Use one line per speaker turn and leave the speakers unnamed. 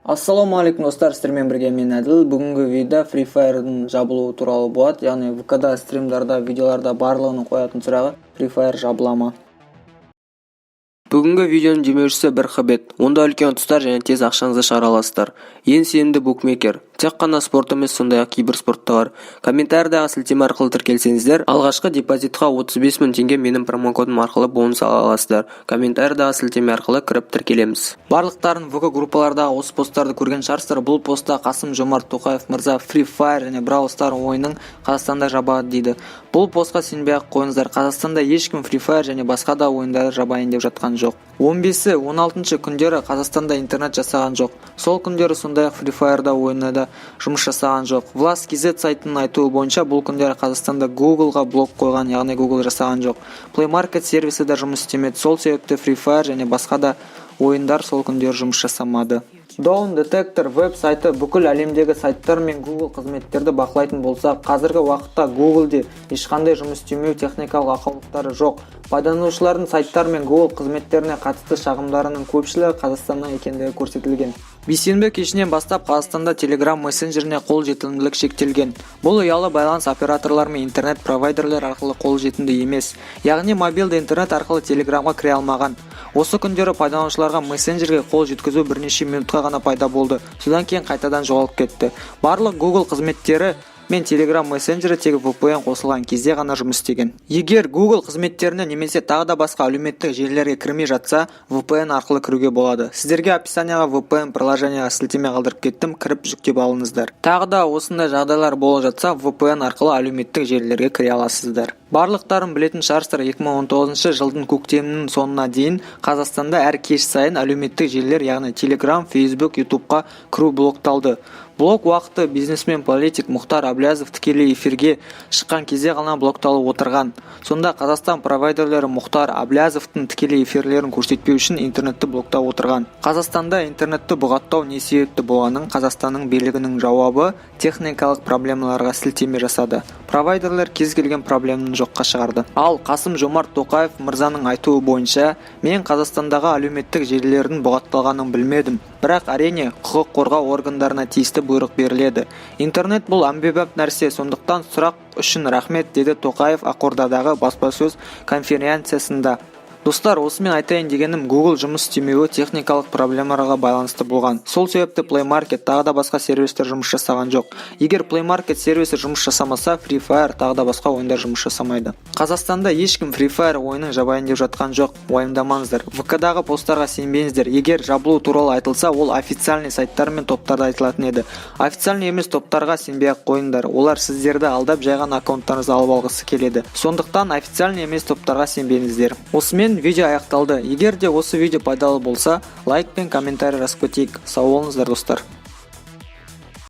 Ассаламу алейкум достар, сіздермен бірге мен Әділ. Бүгінгі видео Free Fire'дың жабылуы туралы болады. Яғни ВК-да, стримдарда, видеоларда барлығының қоятын сұрағы Free Fire жабыла ма? Бүгінгі видеоның демеушісі бір хабет. Онда үлкен ұтыстар және тез ақшаңызды шығара аласыздар. Ең сенімді букмекер. Тек қана спорт емес, сондай-ақ кейбір спортта бар. Комментариядағы сілтеме арқылы тіркелсеңіздер, алғашқы депозитқа 35 000 теңге менің промокодым арқылы бонус ала аласыздар. Комментариядағы сілтеме арқылы кіріп тіркелеміз. Барлықтарын ВК группалардағы осы посттарды көрген шығарсыздар. Бұл постта Қасым-Жомарт Тоқаев мырза Free Fire және Brawl Stars ойынын Қазақстанда жабады дейді. Бұл постқа сенбей-ақ қойыңыздар. Қазақстанда ешкім Free Fire және басқа да ойындарды жабайын деп жатқан жоқ. 15-16 күндері Қазақстанда интернет жасаған жоқ. Сол күндері сондай-ақ Free Fire'да ойынада жұмыс жасаған жоқ. Влас.kz сайтының айтуы бойынша бұл күндері Қазақстанда Google-ға блок қойған, яғни Google жасаған жоқ. Play Market сервисі де жұмыс істемеді. Сол себепті Free Fire және басқа да ойындар сол күндері жұмыс жасамады. Dawn Detector веб-сайты бүкіл әлемдегі сайттар мен Google қызметтерді бақылайтын болса, қазіргі уақытта Google-де ешқандай жұмыс істемеу техникалық ақаулықтары жоқ. Пайдаланушылардың сайттар мен Google қызметтеріне қатысты шағымдарының көпшілігі Қазақстаннан екендігі көрсетілген. Бейсенбі кешінен бастап Қазақстанда Telegram мессенджеріне қол жетімділік шектелген. Бұл ұялы байланыс операторлар мен интернет провайдерлер арқылы қол жетімді емес. Яғни мобилді интернет арқылы Telegramға кіре алмаған. Осы күндері пайдаланушыларға мессенджерге қол жеткізу бірнеше минутқа ғана пайда болды. Содан кейін қайтадан жоғалып кетті. Барлық Google қызметтері мен Telegram мессенджері тек VPN қосылған кезде ғана жұмыс істеген. Егер Google қызметтеріне немесе тағы да басқа әлеуметтік желілерге кірмей жатса, VPN арқылы кіруге болады. Сіздерге описанияға VPN приложенияға сілтеме қалдырып кеттім, кіріп жүктеп алыңыздар. Тағы да осындай жағдайлар болып жатса, VPN арқылы әлеуметтік желілерге кіре аласыздар. Барлықтарын білетін шығарсыздар, 2019 жылдың көктемінің соңына дейін Қазақстанда әр кеш сайын әлеуметтік желілер, яғни Telegram, Facebook, YouTube-қа кіру блокталды. Блок уақыты бизнесмен политик Мұхтар Әблязов тікелей эфирге шыққан кезде ғана блокталып отырған. Сонда Қазақстан провайдерлері Мұхтар Әблязовтың тікелей эфирлерін көрсетпеу үшін интернетті блоктап отырған. Қазақстанда интернетті бұғаттау не себепті болғанын Қазақстанның билігінің жауабы техникалық проблемаларға сілтеме жасады. Провайдерлер кез келген проблеманы жоққа шығарды. Ал Қасым-Жомарт Тоқаев мырзаның айтуы бойынша, мен Қазақстандағы әлеуметтік желілердің бұғатталғанын білмедім. Бірақ әрине құқық қорғау органдарына тиісті бұйрық беріледі. Интернет бұл әмбебап нәрсе, сондықтан сұрақ үшін рахмет, деді Тоқаев Ақордадағы баспасөз конференциясында. Достар, осымен айтайын дегенім, Google жұмыс істемеуі техникалық проблемаларға байланысты болған. Сол себепті Play Market тағы да басқа сервистер жұмыс жасаған жоқ. Егер Play Market сервисі жұмыс жасамаса, Free Fire тағы да басқа ойындар жұмыс жасамайды. Қазақстанда ешкім Free Fire ойынын жабайын деп жатқан жоқ. Уайымдамаңыздар. ВК-дағы посттарға сенбеңіздер. Егер жабылу туралы айтылса, ол официальный сайттар мен топтарда айтылатын еді. Официальный емес топтарға сенбей-ақ қойыңдар. Олар сіздерді алдап жайған аккаунттарыңызды алып алғысы келеді. Сондықтан официальный емес топтарға сенбеңіздер. Осымен видео аяқталды. Егер де осы видео пайдалы болса, лайк пен комментарий жазып кетейік. Сау болыңыздар достар.